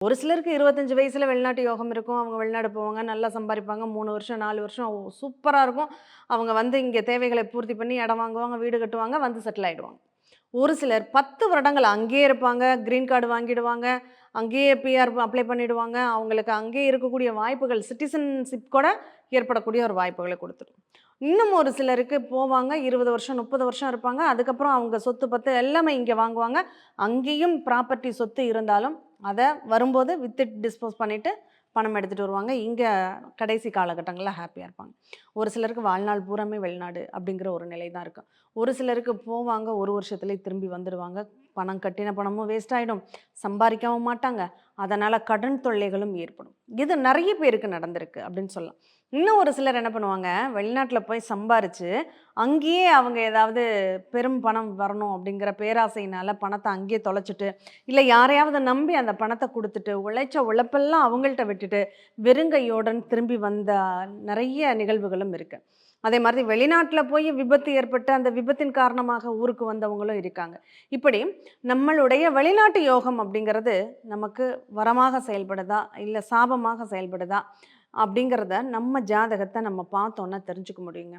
ஒரு சிலருக்கு 25 வயசுல வெளிநாட்டு யோகம் இருக்கும். அவங்க வெளிநாடு போவாங்க, நல்லா சம்பாரிப்பாங்க. 3 வருஷம், 4 வருஷம் சூப்பரா இருக்கும். அவங்க வந்து இங்க தேவைகளை பூர்த்தி பண்ணி இடம் வாங்குவாங்க, வீடு கட்டுவாங்க, வந்து செட்டில் ஆயிடுவாங்க. ஒரு சிலர் 10 வருடங்கள் அங்கேயே இருப்பாங்க. கிரீன் கார்டு வாங்கிடுவாங்க. அங்கேயே பிஆர் அப்ளை பண்ணிடுவாங்க. அவங்களுக்கு அங்கேயே இருக்கக்கூடிய வாய்ப்புகள் சிட்டிசன்ஷிப் கூட ஏற்படக்கூடிய ஒரு வாய்ப்புகள குடுத்துரும். இன்னும் ஒரு சிலருக்கு போவாங்க 20 வருஷம், 30 வருஷம் இருப்பாங்க. அதுக்கப்புறம் அவங்க சொத்து பத்து எல்லாமே இங்க வாங்குவாங்க. அங்கேயும் ப்ராப்பர்ட்டி சொத்து இருந்தாலும், அத வரும்போது வித்துட்டு டிஸ்போஸ் பண்ணிட்டு பணம் எடுத்துட்டு வருவாங்க. இங்க கடைசி காலகட்டங்கள்ல ஹேப்பியா இருப்பாங்க. ஒரு சிலருக்கு வாழ்நாள் பூராமே வெளிநாடு அப்படிங்கிற ஒரு நிலை தான் இருக்கும். ஒரு சிலருக்கு போவாங்க 1 வருஷத்திலேயே திரும்பி வந்துடுவாங்க. பணம் கட்டின பணமும் வேஸ்ட் ஆயிடும். சம்பாரிக்கவும் மாட்டாங்க. அதனால கடன் தொல்லைகளும் ஏற்படும். இது நெறைய பேருக்கு நடந்திருக்கு அப்படின்னு சொல்லலாம். இன்னும் ஒரு சிலர் என்ன பண்ணுவாங்க, வெளிநாட்ல போய் சம்பாரிச்சு, அங்கேயே அவங்க ஏதாவது பெரும் பணம் வரணும் அப்படிங்கிற பேராசையினால பணத்த அங்கேயே தொலைச்சுட்டு, இல்ல யாரையாவது நம்பி அந்த பணத்த குடுத்துட்டு, உழைச்ச உழைப்பெல்லாம் அவங்கள்ட்ட விட்டுட்டு, வெறுங்கையோடன் திரும்பி வந்த நெறைய நிகழ்வுகளும் இருக்கு. அதே மாதிரி வெளிநாட்ல போய் விபத்து ஏற்பட்டு, அந்த விபத்தின் காரணமாக ஊருக்கு வந்தவங்களும் இருக்காங்க. இப்படி நம்மளுடைய வெளிநாட்டு யோகம் அப்படிங்கிறது நமக்கு வரமாக செயல்படுதா? இல்ல சாபமாக செயல்படுதா? அப்படிங்கிறத நம்ம ஜாதகத்த நம்ம பார்த்தோன்னா தெரிஞ்சுக்க முடியுங்க.